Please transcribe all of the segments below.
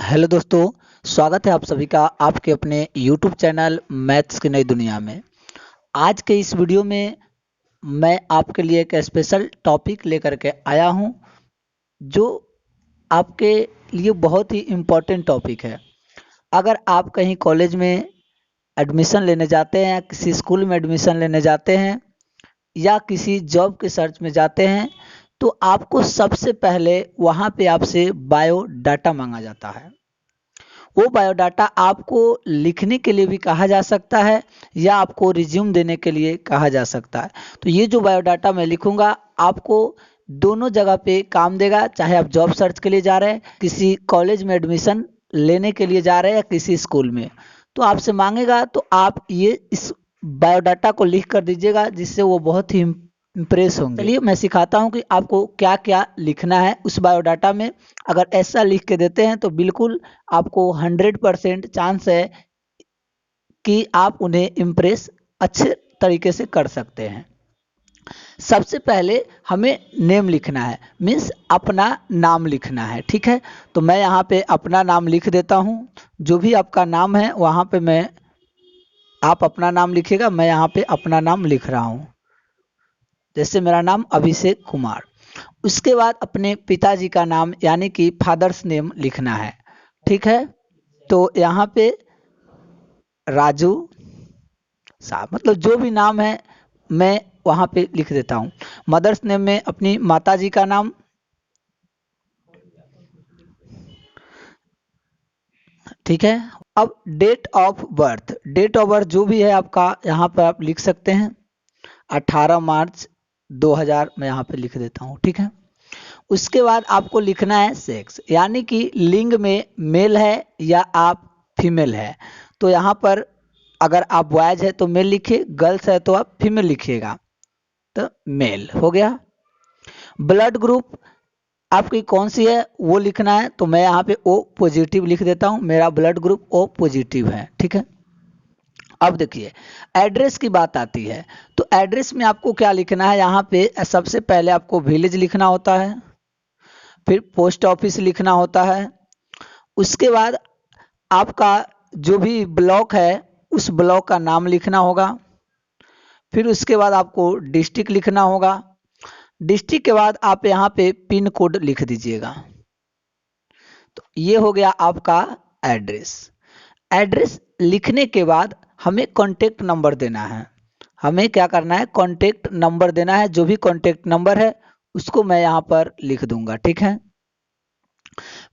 Hello दोस्तों, स्वागत है आप सभी का आपके अपने YouTube चैनल मैथ्स की नई दुनिया में। आज के इस वीडियो में मैं आपके लिए एक स्पेशल टॉपिक लेकर के आया हूं, जो आपके लिए बहुत ही इम्पोर्टेंट टॉपिक है। अगर आप कहीं कॉलेज में एडमिशन लेने जाते हैं, किसी स्कूल में एडमिशन लेने जाते हैं या किसी जॉब के सर्च में जाते हैं, तो आपको सबसे पहले वहाँ पे आपसे बायोडाटा मांगा जाता है। वो बायोडाटा आपको लिखने के लिए भी कहा जा सकता है या आपको रिज्यूम देने के लिए कहा जा सकता है। तो ये जो बायोडाटा मैं लिखूंगा आपको दोनों जगह पे काम देगा, चाहे आप जॉब सर्च के लिए जा रहे हैं, किसी कॉलेज में एडमिशन लेने के लिए जा रहे हैं या किसी स्कूल में, तो आपसे मांगेगा तो आप ये इस बायोडाटा को लिख कर दीजिएगा, जिससे वो बहुत ही इम्प्रेस होंगे। चलिए मैं सिखाता हूँ कि आपको क्या क्या लिखना है उस बायोडाटा में। अगर ऐसा लिख के देते हैं तो बिल्कुल आपको 100% चांस है कि आप उन्हें इम्प्रेस अच्छे तरीके से कर सकते हैं। सबसे पहले हमें नेम लिखना है, मीन्स अपना नाम लिखना है। ठीक है, तो मैं यहाँ पे अपना नाम लिख देता हूँ। जो भी आपका नाम है वहाँ पे आप अपना नाम लिखिएगा। मैं यहाँ पे अपना नाम लिख रहा हूँ, जैसे मेरा नाम अभिषेक कुमार। उसके बाद अपने पिताजी का नाम यानी कि फादर्स नेम लिखना है। ठीक है, तो यहाँ पे राजू साहब, मतलब जो भी नाम है मैं वहाँ पे लिख देता हूँ। मदर्स नेम में अपनी माताजी का नाम। ठीक है, अब डेट ऑफ बर्थ जो भी है आपका यहाँ पर आप लिख सकते हैं। 18 मार्च 2000 मैं यहाँ पे लिख देता हूँ। ठीक है, उसके बाद आपको लिखना है सेक्स, यानी कि लिंग में मेल है या आप फीमेल है। तो यहाँ पर अगर आप बॉयज है तो मेल लिखिए, गर्ल्स है तो आप फीमेल लिखिएगा, तो मेल हो गया। ब्लड ग्रुप आपकी कौन सी है वो लिखना है, तो मैं यहाँ पे ओ पॉजिटिव लिख देता हूँ। मेरा ब्लड ग्रुप ओ पॉजिटिव है। ठीक है, अब देखिए एड्रेस की बात आती है, तो एड्रेस में आपको क्या लिखना है। यहाँ पे सबसे पहले आपको विलेज लिखना होता है, फिर पोस्ट ऑफिस लिखना होता है। उसके बाद आपका जो भी ब्लॉक है उस ब्लॉक का नाम लिखना होगा। फिर उसके बाद आपको डिस्ट्रिक्ट लिखना होगा। डिस्ट्रिक्ट के बाद आप यहाँ पे पिन कोड लिख दीजिएगा। तो ये हो गया आपका एड्रेस। एड्रेस लिखने के बाद हमें कॉन्टेक्ट नंबर देना है। हमें क्या करना है, कॉन्टेक्ट नंबर देना है। जो भी कॉन्टेक्ट नंबर है उसको मैं यहाँ पर लिख दूंगा। ठीक है,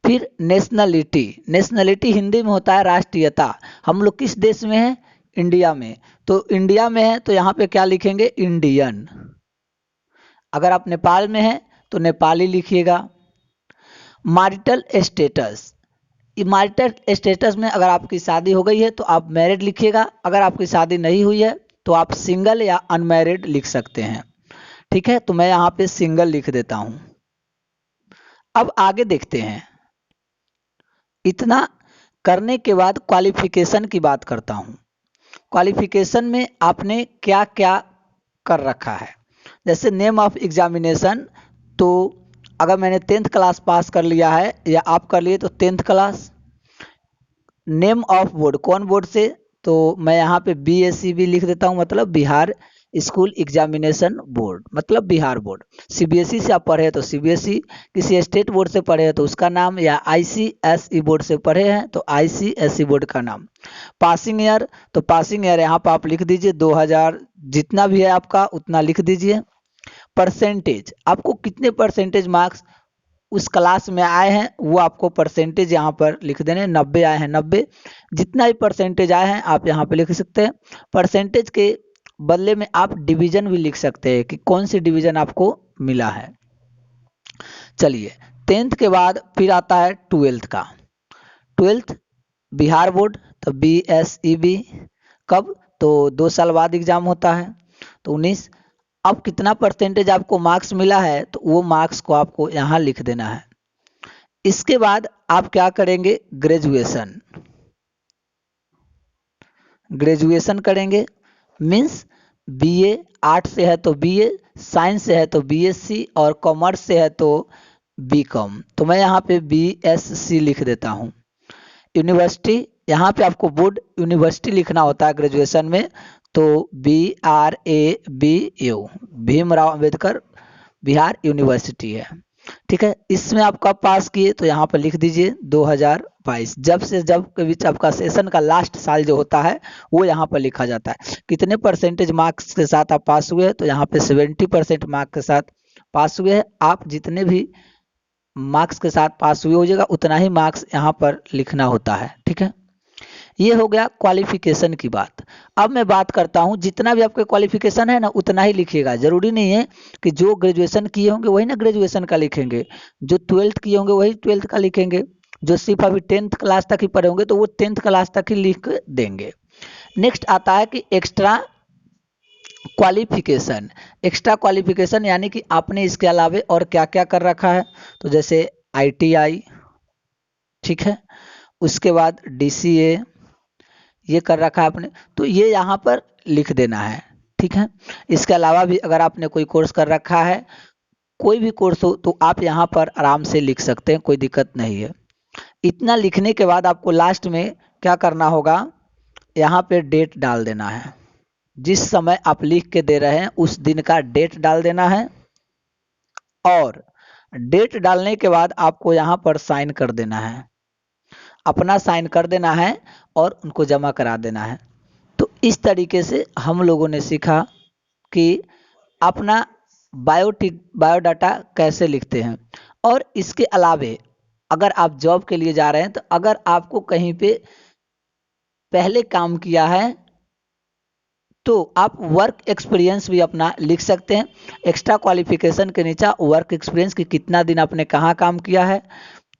फिर नेशनलिटी हिंदी में होता है राष्ट्रीयता। हम लोग किस देश में हैं, इंडिया में। तो इंडिया में है तो यहाँ पे क्या लिखेंगे, इंडियन। अगर आप नेपाल में हैं तो नेपाली लिखिएगा। marital स्टेटस, मैरिटल स्टेटस में अगर आपकी शादी हो गई है तो आप मैरिड लिखिएगा। अगर आपकी शादी नहीं हुई है तो आप सिंगल या अनमैरिड लिख सकते हैं। ठीक है, तो मैं यहाँ पे सिंगल लिख देता हूँ। अब आगे देखते हैं। इतना करने के बाद क्वालिफिकेशन की बात करता हूँ। क्वालिफिकेशन में आपने क्या क्या कर रखा है, जैसे नेम ऑफ एग्जामिनेशन। तो अगर मैंने 10th क्लास पास कर लिया है या आप कर लिए तो 10th class. Name of board, कौन बोर्ड से, तो मैं यहाँ पे BSEB लिख देता हूँ, मतलब बिहार स्कूल एग्जामिनेशन बोर्ड, मतलब बिहार बोर्ड। CBSE से आप पढ़े हैं तो CBSE, किसी स्टेट बोर्ड से पढ़े हैं तो उसका नाम, या ICSE बोर्ड से पढ़े हैं तो ICSE बोर्ड का नाम। पासिंग ईयर, तो पासिंग ईयर यहाँ पर आप लिख दीजिए 2000, जितना भी है आपका उतना लिख दीजिए। परसेंटेज, आपको कितने परसेंटेज मार्क्स उस क्लास में आए हैं वो आपको परसेंटेज यहाँ पर लिख देने। 90 आए हैं 90, जितना भी परसेंटेज आए हैं आप यहाँ पे लिख सकते हैं। परसेंटेज के बदले में आप डिवीजन भी लिख सकते हैं कि कौन सी डिवीजन आपको मिला है। चलिए 10th के बाद फिर आता है 12th का। 12th बिहार बोर्ड, तो BSEB। कब, तो 2 साल बाद एग्जाम होता है, तो 19। अब कितना परसेंटेज आपको मार्क्स मिला है तो वो मार्क्स को आपको यहाँ लिख देना है। इसके बाद आप क्या करेंगे, ग्रेजुएशन करेंगे। मीन्स BA, आर्ट से है तो BA, साइंस से है तो BSc और कॉमर्स से है तो BCom। तो मैं यहाँ पे BSc लिख देता हूँ। यूनिवर्सिटी, यहाँ पे आपको बोर्ड यूनिवर्सिटी लिखना होता है ग्रेजुएशन में, तो BRABU, भीमराव अंबेडकर बिहार यूनिवर्सिटी है। ठीक है, इसमें आप कब पास किए तो यहाँ पर लिख दीजिए 2022। जब से जब के बीच आपका सेशन का लास्ट साल जो होता है वो यहाँ पर लिखा जाता है। कितने परसेंटेज मार्क्स के साथ आप पास हुए, तो यहाँ पे 70% मार्क्स के साथ पास हुए हैं। आप जितने भी मार्क्स के साथ पास हुए हो जाएगा उतना ही मार्क्स यहाँ पर लिखना होता है। ठीक है, ये हो गया क्वालिफिकेशन की बात। अब मैं बात करता हूँ, जितना भी आपके क्वालिफिकेशन है ना उतना ही लिखिएगा। जरूरी नहीं है कि जो ग्रेजुएशन किए होंगे वही ना ग्रेजुएशन का लिखेंगे, जो 12th किए होंगे वही 12th का लिखेंगे, जो सिर्फ अभी 10th क्लास तक ही पढ़े होंगे तो वो 10th क्लास तक ही लिख देंगे। नेक्स्ट आता है कि एक्स्ट्रा क्वालिफिकेशन। एक्स्ट्रा क्वालिफिकेशन यानी कि आपने इसके अलावे और क्या क्या कर रखा है, तो जैसे ITI, ठीक है, उसके बाद DCA ये कर रखा है आपने, तो ये यहाँ पर लिख देना है। ठीक है, इसके अलावा भी अगर आपने कोई कोर्स कर रखा है, कोई भी कोर्स हो, तो आप यहाँ पर आराम से लिख सकते हैं, कोई दिक्कत नहीं है। इतना लिखने के बाद आपको लास्ट में क्या करना होगा, यहाँ पे डेट डाल देना है। जिस समय आप लिख के दे रहे हैं उस दिन का डेट डाल देना है, और डेट डालने के बाद आपको यहाँ पर साइन कर देना है, अपना साइन कर देना है और उनको जमा करा देना है। तो इस तरीके से हम लोगों ने सीखा कि अपना बायोडाटा कैसे लिखते हैं। और इसके अलावे अगर आप जॉब के लिए जा रहे हैं, तो अगर आपको कहीं पे पहले काम किया है तो आप वर्क एक्सपीरियंस भी अपना लिख सकते हैं। एक्स्ट्रा क्वालिफिकेशन के नीचे वर्क एक्सपीरियंस कि कितना दिन आपने कहाँ काम किया है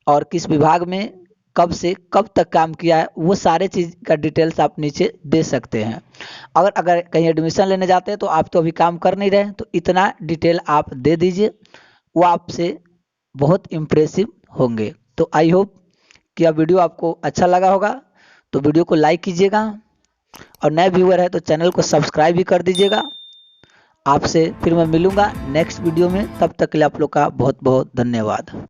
और किस विभाग में कब से कब तक काम किया है, वो सारे चीज़ का डिटेल्स आप नीचे दे सकते हैं। अगर कहीं एडमिशन लेने जाते हैं तो आप तो अभी काम कर नहीं रहे, तो इतना डिटेल आप दे दीजिए, वो आपसे बहुत इम्प्रेसिव होंगे। तो आई होप कि यह वीडियो आपको अच्छा लगा होगा, तो वीडियो को लाइक कीजिएगा, और नए व्यूअर है तो चैनल को सब्सक्राइब भी कर दीजिएगा। आपसे फिर मैं मिलूंगा नेक्स्ट वीडियो में, तब तक के लिए आप लोग का बहुत बहुत धन्यवाद।